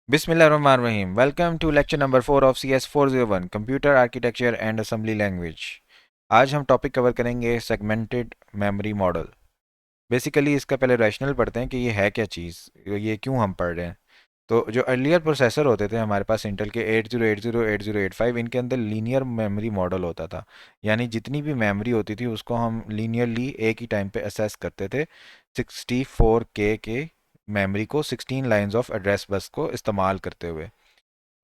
Bismillahirrahmanirrahim. Welcome to lecture number 4 of CS 401 Computer Architecture and Assembly Language. आज हम topic cover करेंगे segmented memory model. Basically इसका पहले rational पढ़ते हैं कि ये है क्या चीज़, ये क्यों हम पढ़ रहे हैं। तो जो अर्लियर प्रोसेसर होते थे हमारे पास इंटेल के 8080 8085, इनके अंदर लीनियर मेमोरी मॉडल होता था। यानी जितनी भी मेमोरी होती थी उसको हम लीनियरली एक ही टाइम पे असेस करते थे। 64K के मेमोरी को 16 लाइंस ऑफ एड्रेस बस को इस्तेमाल करते हुए।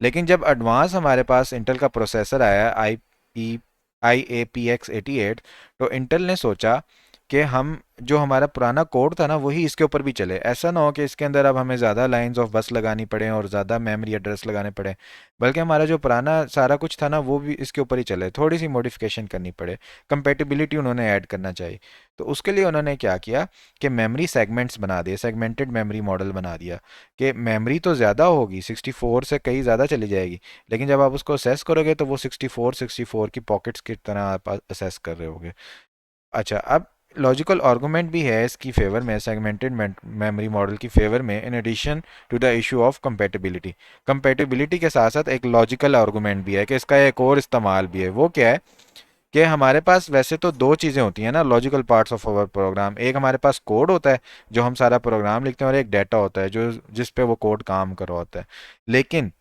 लेकिन जब एडवांस हमारे पास इंटेल का प्रोसेसर आया आई ए पी एक्स 88, तो इंटेल ने सोचा कि हम जो हमारा पुराना कोड था ना वही इसके ऊपर भी चले। ऐसा ना हो कि इसके अंदर अब हमें ज़्यादा लाइंस ऑफ बस लगानी पड़े और ज़्यादा मेमोरी एड्रेस लगाने पड़े, बल्कि हमारा जो पुराना सारा कुछ था ना वो भी इसके ऊपर ही चले, थोड़ी सी मॉडिफिकेशन करनी पड़े, कंपेटिबिलिटी उन्होंने ऐड करना चाहिए। तो उसके लिए उन्होंने क्या किया कि मेमोरी सेगमेंट्स बना दिए, सेगमेंटेड मेमोरी मॉडल बना दिया कि मेमोरी तो ज़्यादा होगी, 64 से कहीं ज़्यादा चली जाएगी, लेकिन जब आप उसको असेस करोगे तो वो 64 की पॉकेट्स की तरह आप असेस कर रहे होगे। अच्छा, अब लॉजिकल आर्गूमेंट भी है इसकी फेवर में, सेगमेंटेड मेमोरी मॉडल की फेवर में। In addition to the issue of compatibility, compatibility के साथ साथ एक लॉजिकल आर्गूमेंट भी है कि इसका एक और इस्तेमाल भी है। वो क्या है कि हमारे पास वैसे तो दो चीज़ें होती हैं ना logical parts of our program. एक हमारे पास कोड होता है जो हम सारा प्रोग्राम लिखते हैं, और एक डाटा होता है जो जिस पे वो कोड काम कर रहा होता है। लेकिन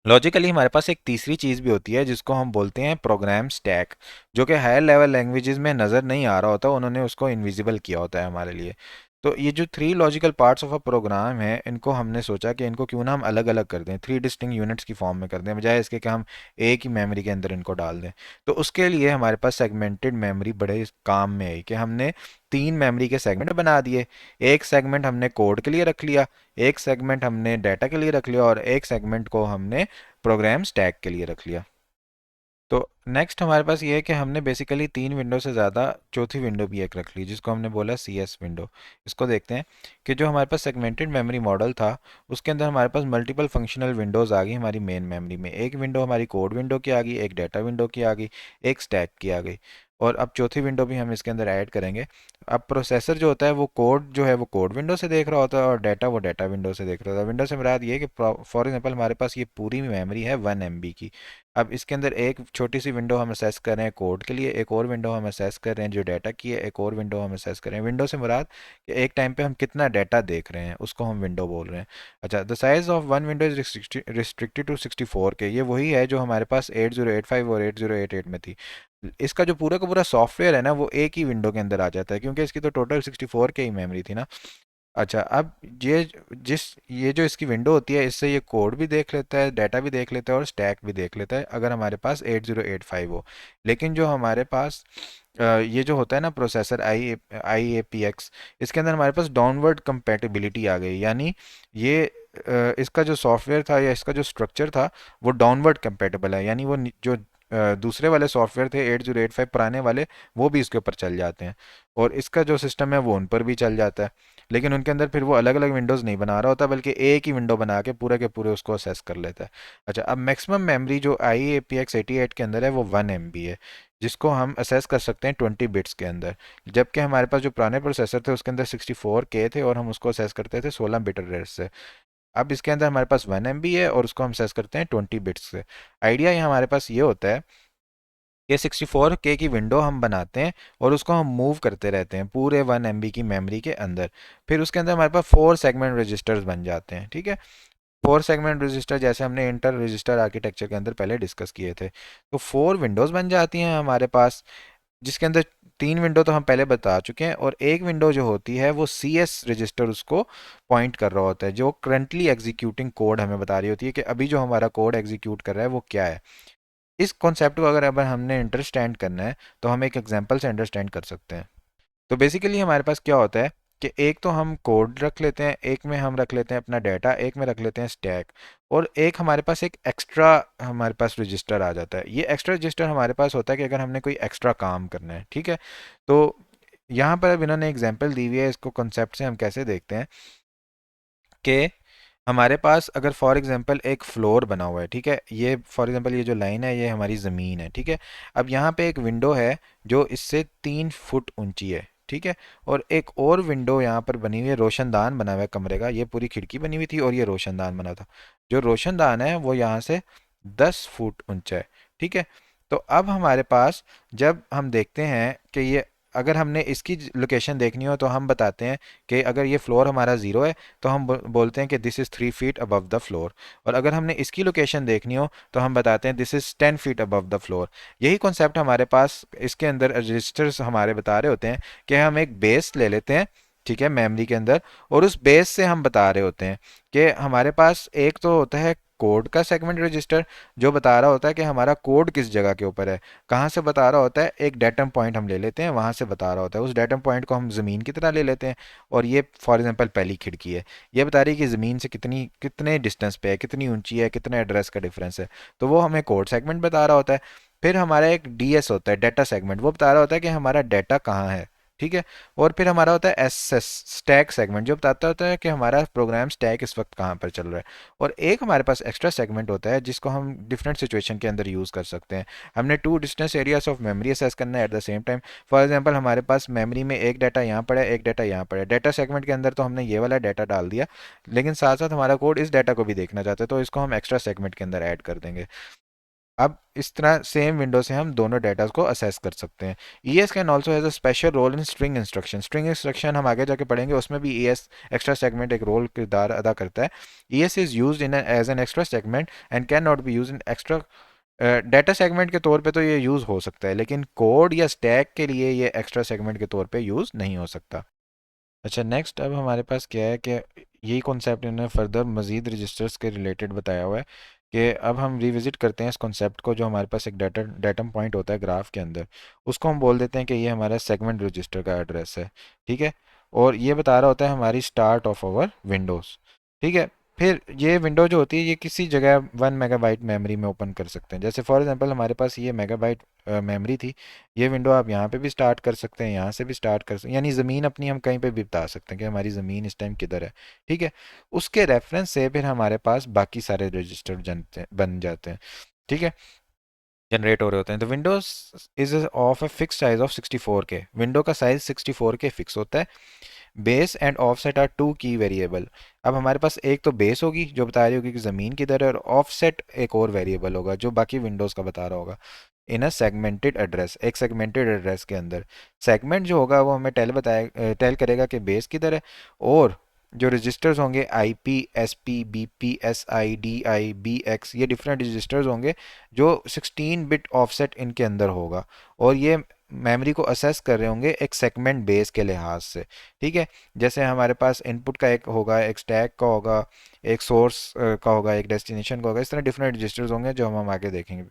लॉजिकली हमारे पास एक तीसरी चीज़ भी होती है जिसको हम बोलते हैं प्रोग्राम स्टैक, जो कि हायर लेवल लैंग्वेजेस में नज़र नहीं आ रहा होता, उन्होंने उसको इनविजिबल किया होता है हमारे लिए। तो ये जो three logical parts of a program है, इनको हमने सोचा कि इनको क्यों ना हम अलग अलग कर दें, थ्री डिस्टिंक्ट यूनिट्स की फॉर्म में कर दें, बजाय इसके कि हम एक ही मेमोरी के अंदर इनको डाल दें। तो उसके लिए हमारे पास सेगमेंटेड मेमोरी बड़े काम में आई कि हमने तीन मेमोरी के सेगमेंट बना दिए। एक सेगमेंट हमने कोड के लिए रख लिया, एक सेगमेंट हमने डाटा के लिए रख लिया, और एक सेगमेंट को हमने प्रोग्राम स्टैक के लिए रख लिया। तो नेक्स्ट हमारे पास ये है कि हमने बेसिकली तीन विंडो से ज़्यादा चौथी विंडो भी एक रख ली, जिसको हमने बोला सी एस विंडो। इसको देखते हैं कि जो हमारे पास सेगमेंटेड मेमोरी मॉडल था उसके अंदर हमारे पास मल्टीपल फंक्शनल विंडोज़ आ गई हमारी मेन मेमोरी में। एक विंडो हमारी कोड विंडो की आ गई, एक डाटा विंडो की आ गई, एक स्टैक की आ गई, और अब चौथी विंडो भी हम इसके अंदर ऐड करेंगे। अब प्रोसेसर जो होता है वो कोड जो है वो कोड विंडो से देख रहा होता है, और डाटा वो डाटा विंडो से देख रहा होता है। विंडो से मुराद ये है कि फॉर एग्जांपल हमारे पास ये पूरी मेमोरी है 1 MB की। अब इसके अंदर एक छोटी सी विंडो हम असेस कर रहे हैं कोड के लिए, एक और विंडो हम असेस कर रहे हैं जो डाटा की है, एक और विंडो हम असेस कर रहे हैं। विंडो से मुराद कि एक टाइम पे हम कितना डाटा देख रहे हैं उसको हम विंडो बोल रहे हैं। अच्छा, the size of one window is restricted to 64K। ये वही है जो हमारे पास 8085 और 8088 में थी। इसका जो पूरा का पूरा सॉफ्टवेयर है ना वो एक ही विंडो के अंदर आ जाता है, क्योंकि इसकी तो टोटल 64K ही मेमोरी थी ना। अच्छा, अब ये जिस ये जो इसकी विंडो होती है इससे ये कोड भी देख लेता है, डाटा भी देख लेता है, और स्टैक भी देख लेता है अगर हमारे पास 8085 हो। लेकिन जो हमारे पास ये जो होता है ना processor I A P x, इसके अंदर हमारे पास डाउनवर्ड कंपेटिबिलिटी आ गई। यानी ये इसका जो सॉफ्टवेयर था या इसका जो स्ट्रक्चर था वो डाउनवर्ड कंपेटेबल है। यानी वो जो दूसरे वाले सॉफ्टवेयर थे 8085 पुराने वाले, वो भी इसके ऊपर चल जाते हैं, और इसका जो सिस्टम है वो उन पर भी चल जाता है। लेकिन उनके अंदर फिर वो अलग अलग विंडोज़ नहीं बना रहा होता, बल्कि एक ही विंडो बना के पूरे के पूरे उसको असेस कर लेता है। अच्छा, अब मैक्सिमम मेमोरी जो आई ए पी एक्स 88 के अंदर है वो 1 MB है, जिसको हम असेस कर सकते हैं 20 बिट्स के अंदर। जबकि हमारे पास जो पुराने प्रोसेसर थे उसके अंदर 64K थे और हम उसको असेस करते थे 16 बिट एड्रेस से। अब इसके अंदर हमारे पास 1 MB है और उसको हम असेस करते हैं 20 बिट्स से। आइडिया ये हमारे पास ये होता है ये 64K की विंडो हम बनाते हैं और उसको हम मूव करते रहते हैं पूरे 1 MB की मेमोरी के अंदर। फिर उसके अंदर हमारे पास 4 सेगमेंट रजिस्टर्स बन जाते हैं, ठीक है। 4 सेगमेंट रजिस्टर जैसे हमने इंटर रजिस्टर आर्किटेक्चर के अंदर पहले डिस्कस किए थे। तो 4 विंडोज़ बन जाती हैं हमारे पास, जिसके अंदर तीन विंडो तो हम पहले बता चुके हैं, और एक विंडो जो होती है वो सी एस रजिस्टर उसको पॉइंट कर रहा होता है, जो करंटली एग्जीक्यूटिंग कोड हमें बता रही होती है कि अभी जो हमारा कोड एग्जीक्यूट कर रहा है वो क्या है। इस कॉन्सेप्ट को अगर हमने अंडरस्टैंड करना है तो हम एक एग्जांपल से अंडरस्टैंड कर सकते हैं। तो बेसिकली हमारे पास क्या होता है कि एक तो हम कोड रख लेते हैं, एक में हम रख लेते हैं अपना डाटा, एक में रख लेते हैं स्टैक, और एक हमारे पास एक एक्स्ट्रा हमारे पास रजिस्टर आ जाता है। ये एक्स्ट्रा रजिस्टर हमारे पास होता है कि अगर हमने कोई एक्स्ट्रा काम करना है, ठीक है। तो यहाँ पर अब इन्होंने एग्जांपल दी हुई है, इसको कॉन्सेप्ट से हम कैसे देखते हैं कि हमारे पास अगर फॉर एग्जांपल एक फ्लोर बना हुआ है, ठीक है, ये फॉर एग्जांपल ये जो लाइन है ये हमारी ज़मीन है, ठीक है। अब यहाँ पे एक विंडो है जो इससे 3 फुट ऊंची है, ठीक है। और एक और विंडो यहाँ पर बनी हुई है, रोशनदान बना हुआ है कमरे का, ये पूरी खिड़की बनी हुई थी और ये रोशनदान बना था। जो रोशनदान है वो यहाँ से 10 फुट ऊंचा है, ठीक है। तो अब हमारे पास, जब हम देखते हैं कि ये, अगर हमने इसकी लोकेशन देखनी हो तो हम बताते हैं कि अगर ये फ्लोर हमारा ज़ीरो है तो हम बोलते हैं कि this is 3 feet above the floor. और अगर हमने इसकी लोकेशन देखनी हो तो हम बताते हैं this is 10 feet above the floor. यही कॉन्सेप्ट हमारे पास इसके अंदर रजिस्टर्स हमारे बता रहे होते हैं कि हम एक बेस ले लेते हैं, ठीक है, मेमोरी के अंदर। और उस बेस से हम बता रहे होते हैं कि हमारे पास एक तो होता है कोड का सेगमेंट रजिस्टर, जो बता रहा होता है कि हमारा कोड किस जगह के ऊपर है। कहाँ से बता रहा होता है, एक डेटम पॉइंट हम ले लेते हैं, वहाँ से बता रहा होता है। उस डेटम पॉइंट को हम ज़मीन की तरह ले लेते हैं। और ये फॉर एग्जांपल पहली खिड़की है, ये बता रही है कि ज़मीन से कितनी कितने डिस्टेंस पे है, कितनी ऊंची है, कितने एड्रेस का डिफरेंस है। तो वो हमें कोड सेगमेंट बता रहा होता है। फिर हमारा एक डीएस होता है, डाटा सेगमेंट, वो बता रहा होता है कि हमारा डाटा कहाँ है, ठीक है। और फिर हमारा होता है एस एस स्टैक सेगमेंट, जो बताता होता है कि हमारा प्रोग्राम स्टैक इस वक्त कहाँ पर चल रहा है। और एक हमारे पास एक्स्ट्रा सेगमेंट होता है जिसको हम डिफरेंट सिचुएशन के अंदर यूज़ कर सकते हैं। हमने two distance areas of memory access करना है at the same time. For example हमारे पास मेमोरी में एक डाटा यहाँ पड़ा है, एक डाटा यहाँ पड़ा है। डाटा सेगमेंट के अंदर तो हमने ये वाला डाटा डाल दिया, लेकिन साथ साथ हमारा कोड इस डाटा को भी देखना चाहते हैं, तो इसको हम एक्स्ट्रा सेगमेंट के अंदर ऐड कर देंगे। अब इस तरह सेम विंडो से हम दोनों डाटा को असेस कर सकते हैं। ES can also has a special role in string instruction. String instruction हम आगे जाके पढ़ेंगे, उसमें भी ईएस एक्स्ट्रा सेगमेंट एक रोल किरदार अदा करता है। ES is used in as an extra segment and can not be use in extra. Data segment के तौर पे तो ये यूज़ हो सकता है, लेकिन कोड या स्टैक के लिए ये एक्स्ट्रा सेगमेंट के तौर पे यूज़ नहीं हो सकता। अच्छा, नेक्स्ट अब हमारे पास क्या है कि यही कॉन्सेप्ट इन्होंने फर्दर मजीद रजिस्टर्स के रिलेटेड बताया हुआ है कि अब हम रिविजिट करते हैं इस कॉन्सेप्ट को। जो हमारे पास एक डाटम पॉइंट होता है ग्राफ के अंदर, उसको हम बोल देते हैं कि ये हमारा सेगमेंट रजिस्टर का एड्रेस है, ठीक है। और ये बता रहा होता है हमारी स्टार्ट ऑफ आवर विंडोज़, ठीक है। फिर ये विंडो जो होती है ये किसी जगह 1 मेगाबाइट मेमोरी में ओपन कर सकते हैं। जैसे फॉर एग्जांपल हमारे पास ये मेगाबाइट मेमोरी थी, ये विंडो आप यहाँ पे भी स्टार्ट कर सकते हैं, यहाँ से भी स्टार्ट कर सकते हैं, यानी ज़मीन अपनी हम कहीं पे भी बता सकते हैं कि हमारी ज़मीन इस टाइम किधर है, ठीक है। उसके रेफरेंस से फिर हमारे पास बाकी सारे रजिस्टर जनते बन जाते हैं, ठीक है, जनरेट हो रहे होते हैं। तो windows is of a fix size of 64K। Window का साइज 64K फिक्स होता है। Base and offset are two key variable. अब हमारे पास एक तो बेस होगी जो बता रही होगी कि ज़मीन किधर है, और ऑफसेट एक और वेरिएबल होगा जो बाकी विंडोज़ का बता रहा होगा। इन अ सेगमेंटेड एड्रेस, एक सेगमेंटेड एड्रेस के अंदर सेगमेंट जो होगा वो हमें टेल करेगा कि बेस किधर है। और जो रजिस्टर्स होंगे I P, S P, B P, S I, D I, B X, ये डिफरेंट रजिस्टर्स होंगे जो 16 बिट ऑफसेट इनके अंदर होगा। और ये मेमोरी को असेस कर रहे होंगे एक सेगमेंट बेस के लिहाज से, ठीक है। जैसे हमारे पास इनपुट का एक होगा, एक स्टैक का होगा, एक सोर्स का होगा, एक डेस्टिनेशन का होगा। इस तरह डिफरेंट रजिस्टर्स होंगे जो हम आगे देखेंगे।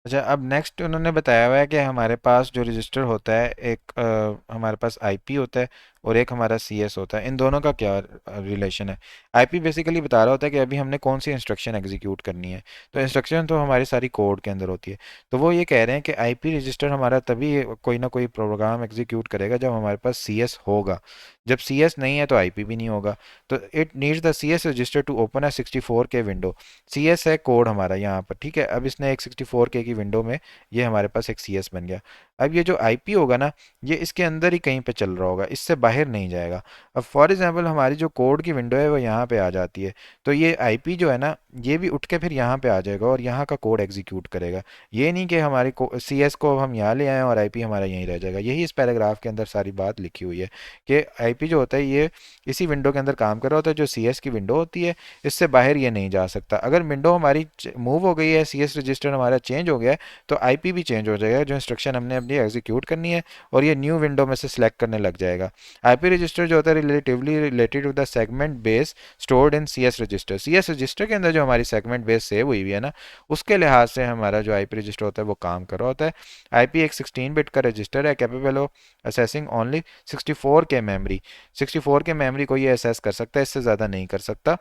अच्छा, अब नेक्स्ट उन्होंने बताया हुआ है कि हमारे पास जो रजिस्टर होता है, एक हमारे पास आईपी होता है और एक हमारा सीएस होता है। इन दोनों का क्या रिलेशन है? आईपी बेसिकली बता रहा होता है कि अभी हमने कौन सी इंस्ट्रक्शन एग्जीक्यूट करनी है। तो इंस्ट्रक्शन तो हमारी सारी कोड के अंदर होती है। तो वो ये कह रहे हैं कि आईपी रजिस्टर हमारा तभी कोई ना कोई प्रोग्राम एग्जीक्यूट करेगा जब हमारे पास सीएस होगा। जब सीएस नहीं है तो आईपी भी नहीं होगा। तो it needs the CS register to open a 64K window. C S है कोड हमारा यहाँ पर, ठीक है। अब इसने एक 64K की विंडो में ये हमारे पास एक सी एस बन गया। अब ये जो आईपी होगा ना, ये इसके अंदर ही कहीं पे चल रहा होगा, इससे बाहर नहीं जाएगा। अब फॉर एग्जांपल हमारी जो कोड की विंडो है वो यहाँ पे आ जाती है, तो ये आईपी जो है ना, ये भी उठ के फिर यहाँ पे आ जाएगा और यहाँ का कोड एग्जीक्यूट करेगा। ये नहीं कि हमारे को सी एस को हम यहाँ ले आए और आईपी हमारा यहीं रह जाएगा। यही इस पैराग्राफ के अंदर सारी बात लिखी हुई है कि आईपी जो होता है ये इसी विंडो के अंदर काम कर रहा होता है जो सी एस की विंडो होती है। इससे बाहर ये नहीं जा सकता। अगर विंडो हमारी मूव हो गई है, सीएस रजिस्टर हमारा चेंज हो गया है, तो आईपी भी चेंज हो जाएगा जो इंस्ट्रक्शन हमने अपनी एग्जीक्यूट करनी है, और ये न्यू विंडो में से सिलेक्ट करने लग जाएगा। आईपी रजिस्टर जो होता है relatively related to the segment base stored in CS register. CS register के अंदर जो हमारी सेगमेंट बेस सेव हुई है ना, उसके लिहाज से हमारा जो आईपी रजिस्टर होता है वो काम कर रहा होता है। आईपी एक 16 बिट का रजिस्टर है, capable of assessing only 64K memory. 64K memory को ये असेस कर सकता है, इससे ज़्यादा नहीं कर सकता।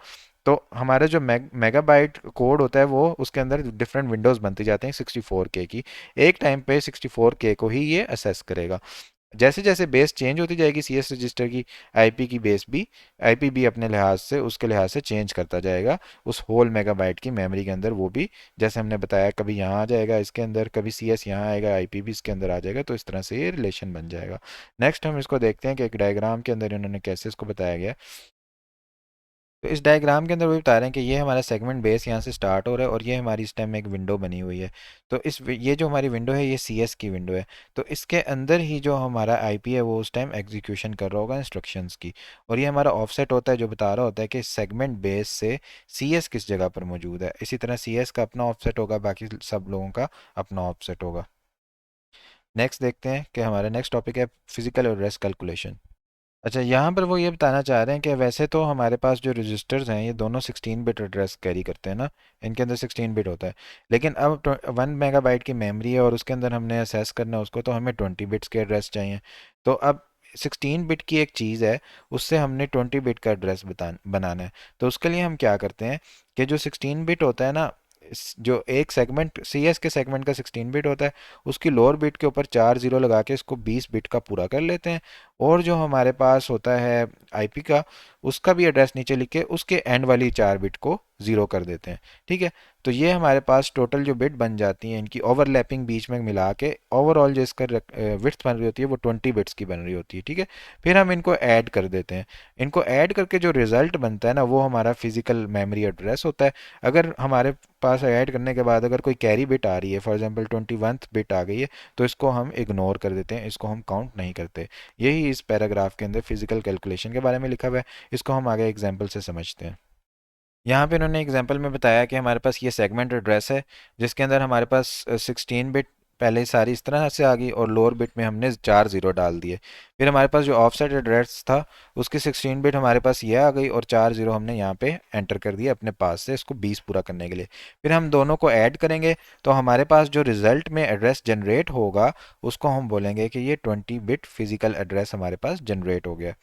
तो हमारा जो मेगाबाइट कोड होता है वो उसके अंदर डिफरेंट विंडोज़ बनती जाते हैं 64K की। एक टाइम पे 64K को ही ये असेस करेगा। जैसे जैसे बेस चेंज होती जाएगी सी एस रजिस्टर की, आईपी की बेस भी, आईपी भी अपने लिहाज से, उसके लिहाज से चेंज करता जाएगा उस होल मेगाबाइट की मेमोरी के अंदर। वो भी जैसे हमने बताया, कभी यहाँ आ जाएगा इसके अंदर, कभी सी एस यहाँ आएगा, आईपी भी इसके अंदर आ जाएगा, तो इस तरह से ये रिलेशन बन जाएगा। नेक्स्ट हम इसको देखते हैं कि एक डायग्राम के अंदर इन्होंने कैसे इसको बताया गया। तो इस डायग्राम के अंदर वो बता रहे हैं कि ये हमारा सेगमेंट बेस यहाँ से स्टार्ट हो रहा है और ये हमारी इस टाइम में एक विंडो बनी हुई है। तो ये जो हमारी विंडो है ये सी एस की विंडो है। तो इसके अंदर ही जो हमारा आईपी है वो उस टाइम एग्जीक्यूशन कर रहा होगा इंस्ट्रक्शंस की। और ये हमारा ऑफसेट होता है जो बता रहा होता है कि सेगमेंट बेस से सी एस किस जगह पर मौजूद है। इसी तरह सी एस का अपना ऑफसेट होगा, बाकी सब लोगों का अपना ऑफसेट होगा। नेक्स्ट देखते हैं कि हमारा नेक्स्ट टॉपिक है फिजिकल एड्रेस कैलकुलेशन। अच्छा, यहाँ पर वो ये बताना चाह रहे हैं कि वैसे तो हमारे पास जो रजिस्टर्स हैं ये दोनों 16 बिट एड्रेस कैरी करते हैं ना, इनके अंदर 16 बिट होता है। लेकिन अब 1 मेगाबाइट की मेमोरी है और उसके अंदर हमने असेस करना है उसको, तो हमें 20 बिट्स के एड्रेस चाहिए। तो अब 16 बिट की एक चीज़ है, उससे हमने 20 बिट का एड्रेस बनाना है। तो उसके लिए हम क्या करते हैं कि जो 16 बिट होता है ना, जो एक सेगमेंट सी एस के सेगमेंट का 16 बिट होता है, उसकी लोअर बिट के ऊपर 4 जीरो लगा के इसको 20 बिट का पूरा कर लेते हैं। और जो हमारे पास होता है आईपी का, उसका भी एड्रेस नीचे लिख के उसके एंड वाली 4 बिट को ज़ीरो कर देते हैं। ठीक है। तो ये हमारे पास टोटल जो बिट बन जाती हैं इनकी ओवरलैपिंग बीच में मिला के ओवरऑल जो इसका विड्थ बन रही होती है वो 20 बिट्स की बन रही होती है। ठीक है। फिर हम इनको ऐड कर देते हैं। इनको ऐड करके जो रिजल्ट बनता है ना वो हमारा फिजिकल मेमोरी एड्रेस होता है। अगर हमारे पास ऐड करने के बाद अगर कोई कैरी बिट आ रही है, फॉर एग्जांपल 21 बिट आ गई है, तो इसको हम इग्नोर कर देते हैं, इसको हम काउंट नहीं करते। यही इस पैराग्राफ के अंदर फिजिकल कैलकुलेशन के बारे में लिखा हुआ है। इसको हम आगे एग्जाम्पल से समझते हैं। यहाँ पे इन्होंने एग्जाम्पल में बताया कि हमारे पास ये सेगमेंट एड्रेस है जिसके अंदर हमारे पास 16 बिट पहले सारी इस तरह से आ गई और लोअर बिट में हमने 4 जीरो डाल दिए। फिर हमारे पास जो ऑफसेट एड्रेस था उसकी 16 बिट हमारे पास ये आ गई और 4 जीरो हमने यहाँ पे एंटर कर दिए अपने पास से इसको 20 पूरा करने के लिए। फिर हम दोनों को ऐड करेंगे तो हमारे पास जो रिजल्ट में एड्रेस जनरेट होगा उसको हम बोलेंगे कि ये 20 बिट फिजिकल एड्रेस हमारे पास जनरेट हो गया।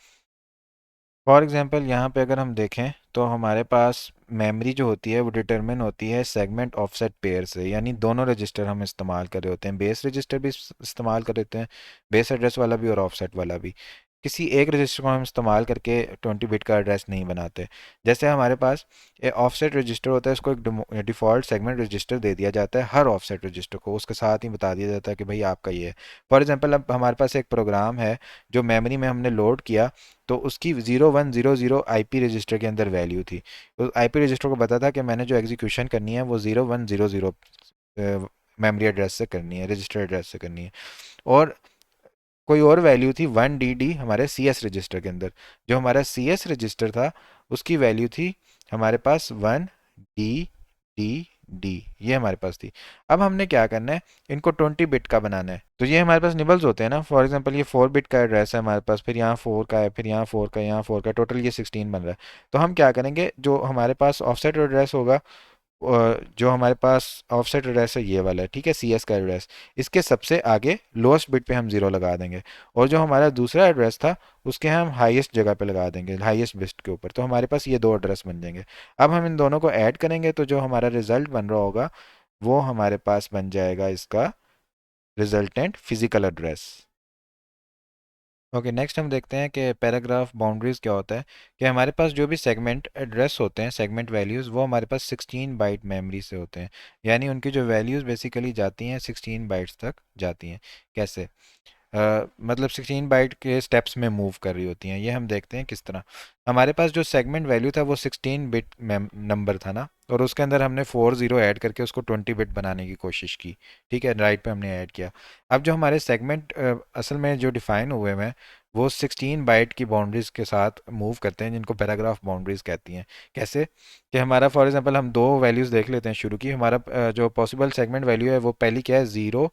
फॉर एग्जांपल यहाँ पे अगर हम देखें तो हमारे पास मेमोरी जो होती है वो डिटरमिन होती है सेगमेंट ऑफसेट पेयर से, यानी दोनों रजिस्टर हम इस्तेमाल कर रहे होते हैं, बेस रजिस्टर भी इस्तेमाल कर रहे हैं, बेस एड्रेस वाला भी और ऑफसेट वाला भी। किसी एक रजिस्टर को हम इस्तेमाल करके 20 बिट का एड्रेस नहीं बनाते। जैसे हमारे पास एक ऑफसेट रजिस्टर होता है, इसको एक डिफ़ॉल्ट सेगमेंट रजिस्टर दे दिया जाता है हर ऑफसेट रजिस्टर को, उसके साथ ही बता दिया जाता है कि भाई आपका ये है। फॉर एग्जांपल अब हमारे पास एक प्रोग्राम है जो मेमोरी में हमने लोड किया, तो उसकी 0100 आईपी रजिस्टर के अंदर वैल्यू थी। तो आईपी रजिस्टर को पता था कि मैंने जो एग्जीक्यूशन करनी है वो 0100 मेमोरी एड्रेस से करनी है, रजिस्टर एड्रेस से करनी है। और कोई और वैल्यू थी 1DD हमारे सी एस रजिस्टर के अंदर। जो हमारा सी एस रजिस्टर था उसकी वैल्यू थी हमारे पास 1DDD, ये हमारे पास थी। अब हमने क्या करना है, इनको 20 बिट का बनाना है। तो ये हमारे पास निबल्स होते हैं ना, फॉर एग्जांपल ये 4 बिट का एड्रेस है हमारे पास, फिर यहाँ 4 का है, फिर यहाँ 4 का, यहाँ 4 का, टोटल ये 16 बन रहा है। तो हम क्या करेंगे, जो हमारे पास ऑफसेट एड्रेस होगा, जो हमारे पास ऑफसेट एड्रेस है ये वाला है, ठीक है, सी एस का एड्रेस, इसके सबसे आगे लोएस्ट बिट पे हम जीरो लगा देंगे। और जो हमारा दूसरा एड्रेस था उसके हम हाईएस्ट जगह पे लगा देंगे, हाईएस्ट बिट के ऊपर। तो हमारे पास ये दो एड्रेस बन जाएंगे। अब हम इन दोनों को ऐड करेंगे तो जो हमारा रिजल्ट बन रहा होगा वो हमारे पास बन जाएगा इसका resultant physical address. Okay, next हम देखते हैं कि पैराग्राफ बाउंड्रीज क्या होता है। कि हमारे पास जो भी सेगमेंट एड्रेस होते हैं, सेगमेंट वैल्यूज़, वो हमारे पास 16 बाइट मेमोरी से होते हैं। यानी उनकी जो वैल्यूज़ बेसिकली जाती हैं 16 बाइट्स तक जाती हैं। कैसे? मतलब 16 बाइट के स्टेप्स में मूव कर रही होती हैं। ये हम देखते हैं किस तरह। हमारे पास जो सेगमेंट वैल्यू था वो 16 बिट नंबर था ना, और उसके अंदर हमने 40 ऐड करके उसको 20 बिट बनाने की कोशिश की। ठीक है, राइट पे हमने ऐड किया। अब जो हमारे सेगमेंट असल में जो डिफाइन हुए हैं वो 16 बाइट की बाउंड्रीज के साथ मूव करते हैं, जिनको पैराग्राफ बाउंड्रीज कहती हैं। कैसे? कि हमारा फॉर एग्जांपल हम दो वैल्यूज़ देख लेते हैं शुरू की। हमारा जो पॉसिबल सेगमेंट वैल्यू है वो पहली क्या है, 0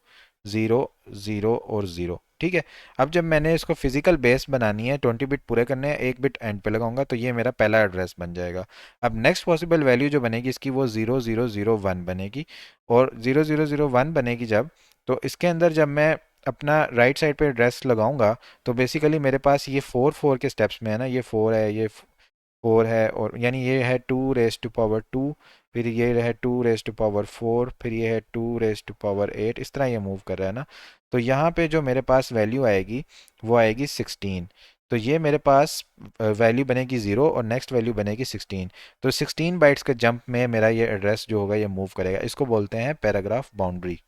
0 0 और 0। ठीक है। अब जब मैंने इसको फिजिकल बेस बनानी है, 20 बिट पूरे करने हैं, एक बिट एंड पे लगाऊंगा, तो ये मेरा पहला एड्रेस बन जाएगा। अब नेक्स्ट पॉसिबल वैल्यू जो बनेगी इसकी वो 0 0 0 1 बनेगी। और 0 0 0 1 बनेगी जब, तो इसके अंदर जब मैं अपना राइट साइड पे एड्रेस लगाऊंगा तो बेसिकली मेरे पास ये 4 4 के स्टेप्स में है ना, ये 4 है, ये 4 है, और यानी ये है 2 रेज़ टू पावर 2, फिर ये है 2 रेज़ टू पावर 4, फिर ये है 2 रेज़ टू पावर 8, इस तरह ये मूव कर रहा है ना। तो यहाँ पे जो मेरे पास वैल्यू आएगी वो आएगी 16। तो ये मेरे पास वैल्यू बनेगी 0 और नेक्स्ट वैल्यू बनेगी 16। तो 16 बाइट्स के जंप में मेरा ये एड्रेस जो होगा ये मूव करेगा। इसको बोलते हैं पैराग्राफ बाउंड्री।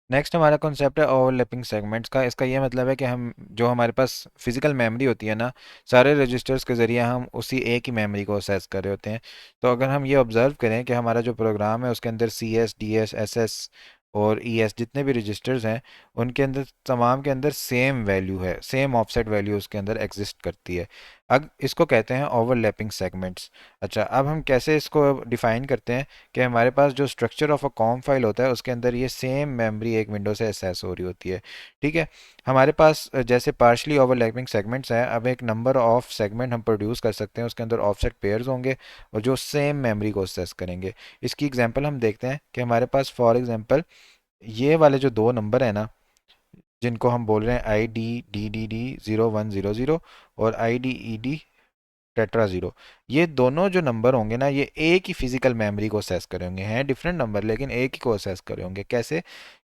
नेक्स्ट हमारा कॉन्सेप्ट है ओवरलैपिंग सेगमेंट्स का। इसका ये मतलब है कि हम जो हमारे पास फिजिकल मेमोरी होती है ना, सारे रजिस्टर्स के ज़रिए हम उसी एक ही मेमोरी को असेस कर रहे होते हैं। तो अगर हम ये ऑब्ज़र्व करें कि हमारा जो प्रोग्राम है उसके अंदर C S D S S S और ई एस जितने भी रजिस्टर्स हैं, उनके अंदर तमाम के अंदर सेम वैल्यू है, सेम ऑफसेट वैल्यू उसके अंदर एग्जिस्ट करती है। अब इसको कहते हैं ओवरलैपिंग सेगमेंट्स। अच्छा, अब हम कैसे इसको डिफ़ाइन करते हैं कि हमारे पास जो structure of a com file होता है उसके अंदर ये सेम मेमोरी एक विंडो से एक्सेस हो रही होती है। ठीक है, हमारे पास जैसे पार्शली ओवरलैपिंग सेगमेंट्स हैं, अब एक नंबर ऑफ सेगमेंट हम प्रोड्यूस कर सकते हैं, उसके अंदर ऑफसेट पेयर्स होंगे और जो सेम मेमोरी को एक्सेस करेंगे। इसकी एग्जांपल हम देखते हैं कि हमारे पास फॉर एग्जांपल ये वाले जो दो नंबर है ना, जिनको हम बोल रहे हैं I D D D D 0100 और I D E D tetra zero, ये दोनों जो नंबर होंगे ना, ये एक ही फिजिकल मेमोरी को असेस करे होंगे। हैं डिफरेंट नंबर लेकिन एक ही को असेस करे होंगे। कैसे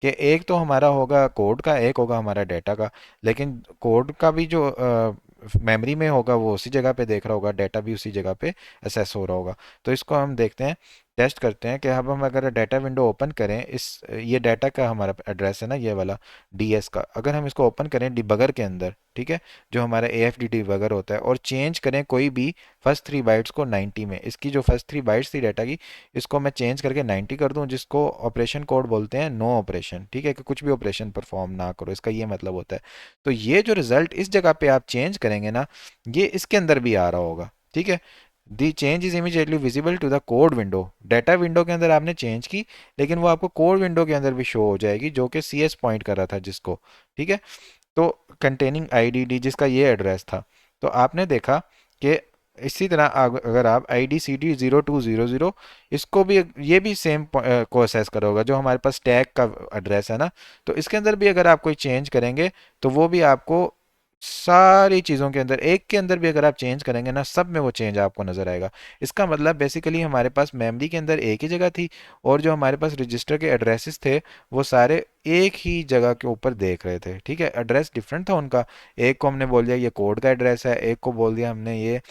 कि एक तो हमारा होगा कोड का, एक होगा हमारा डाटा का। लेकिन कोड का भी जो मेमोरी में होगा वो उसी जगह पे देख रहा होगा, डाटा भी उसी जगह पे असेस हो रहा होगा। तो इसको हम देखते हैं, टेस्ट करते हैं कि अब हम अगर डाटा विंडो ओपन करें, इस ये डाटा का हमारा एड्रेस है ना, ये वाला डीएस का, अगर हम इसको ओपन करें डिबगर के अंदर, ठीक है, जो हमारा ए एफ डी डिबगर होता है, और चेंज करें कोई भी फर्स्ट 3 बाइट्स को 90 में, इसकी जो फर्स्ट 3 बाइट्स थी डाटा की, इसको मैं चेंज करके 90 कर दूं, जिसको ऑपरेशन कोड बोलते हैं नो ऑपरेशन। ठीक है, कि कुछ भी ऑपरेशन परफॉर्म ना करो, इसका ये मतलब होता है। तो ये जो रिजल्ट इस जगह पे आप चेंज करेंगे ना, ये इसके अंदर भी आ रहा होगा। ठीक है, the change is immediately visible to the code window. Data window के अंदर आपने चेंज की, लेकिन वो आपको कोड विंडो के अंदर भी शो हो जाएगी, जो कि सी एस पॉइंट कर रहा था जिसको। ठीक है, तो कंटेनिंग आईडीडी जिसका ये एड्रेस था। तो आपने देखा कि इसी तरह अगर आप आई डी सी डी 0200, इसको भी, ये भी सेम को असेस करोगा, जो हमारे पास टैग का एड्रेस है ना, तो इसके अंदर भी अगर आप कोई चेंज करेंगे तो वो भी आपको सारी चीज़ों के अंदर, एक के अंदर भी अगर आप चेंज करेंगे ना, सब में वो चेंज आपको नज़र आएगा। इसका मतलब बेसिकली हमारे पास मेमोरी के अंदर एक ही जगह थी, और जो हमारे पास रजिस्टर के एड्रेसेस थे वो सारे एक ही जगह के ऊपर देख रहे थे। ठीक है, एड्रेस डिफरेंट था उनका। एक को हमने बोल दिया ये कोड का एड्रेस है, एक को बोल दिया हमने ये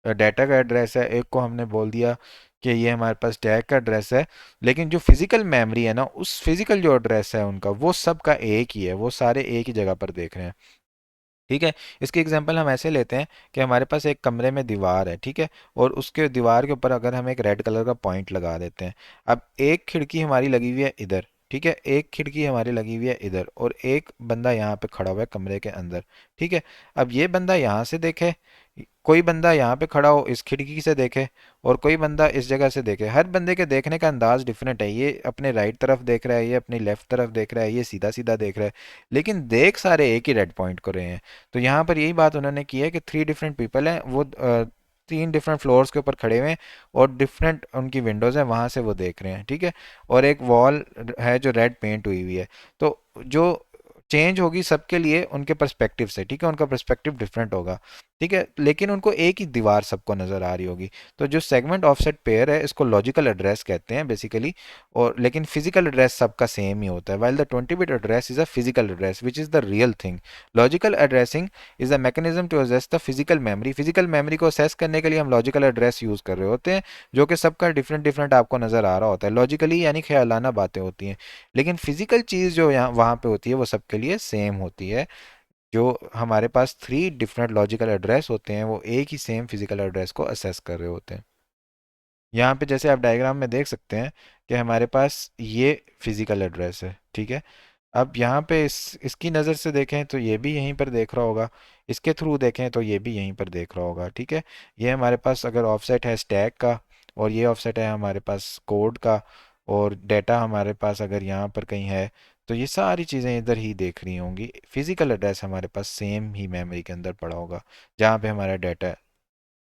डाटा का एड्रेस है, एक को हमने बोल दिया कि ये हमारे पास टैग का एड्रेस है। लेकिन जो फिजिकल मेमोरी है ना, उस फिजिकल जो एड्रेस है उनका, वो सब का एक ही है, वो सारे एक ही जगह पर देख रहे हैं। ठीक है, इसकी एग्जांपल हम ऐसे लेते हैं कि हमारे पास एक कमरे में दीवार है, ठीक है, और उसके दीवार के ऊपर अगर हम एक रेड कलर का पॉइंट लगा देते हैं। अब एक खिड़की हमारी लगी हुई है इधर, ठीक है, एक खिड़की हमारी लगी हुई है इधर, और एक बंदा यहाँ पे खड़ा हुआ है कमरे के अंदर। ठीक है, अब ये बंदा यहाँ से देखे, कोई बंदा यहाँ पे खड़ा हो इस खिड़की से देखे, और कोई बंदा इस जगह से देखे, हर बंदे के देखने का अंदाज डिफरेंट है। ये अपने राइट तरफ देख रहा है, ये अपनी लेफ्ट तरफ देख रहा है, ये सीधा सीधा देख रहा है, लेकिन देख सारे एक ही रेड पॉइंट को रहे हैं। तो यहाँ पर यही बात उन्होंने की है कि 3 डिफरेंट पीपल हैं, वो 3 डिफरेंट फ्लोर्स के ऊपर खड़े हुए हैं, और डिफरेंट उनकी विंडोज़ हैं, वहाँ से वो देख रहे हैं। ठीक है, और एक वॉल है जो रेड पेंट हुई हुई है। तो जो चेंज होगी सबके लिए उनके पर्सपेक्टिव से, ठीक है, उनका पर्सपेक्टिव डिफरेंट होगा। ठीक है, लेकिन उनको एक ही दीवार सबको नज़र आ रही होगी। तो जो सेगमेंट ऑफसेट पेयर है, इसको लॉजिकल एड्रेस कहते हैं बेसिकली। और लेकिन फिजिकल एड्रेस सबका सेम ही होता है। While the 20 bit address is a physical address which is the real thing. Logical addressing is a mechanism to access the physical memory. Physical memory को access करने के लिए हम लॉजिकल एड्रेस यूज़ कर रहे होते हैं, जो कि सबका डिफरेंट डिफरेंट आपको नज़र आ रहा होता है। लॉजिकली यानी ख्यालाना बातें होती हैं, लेकिन फिजिकल चीज़ जो यहाँ वहाँ पे होती है वो सबके लिए सेम होती है। जो हमारे पास 3 डिफरेंट लॉजिकल एड्रेस होते हैं, वो एक ही सेम फिजिकल एड्रेस को असेस कर रहे होते हैं। यहाँ पे जैसे आप डायग्राम में देख सकते हैं कि हमारे पास ये फिजिकल एड्रेस है। ठीक है, अब यहाँ पे इसकी नज़र से देखें तो ये भी यहीं पर देख रहा होगा, इसके थ्रू देखें तो ये भी यहीं पर देख रहा होगा। ठीक है, ये हमारे पास अगर ऑफसेट है स्टैक का, और ये ऑफसेट है हमारे पास कोड का, और डेटा हमारे पास अगर यहाँ पर कहीं है, तो ये सारी चीज़ें इधर ही देख रही होंगी। फिजिकल एड्रेस हमारे पास सेम ही मेमोरी के अंदर पड़ा होगा, जहाँ पे हमारा डाटा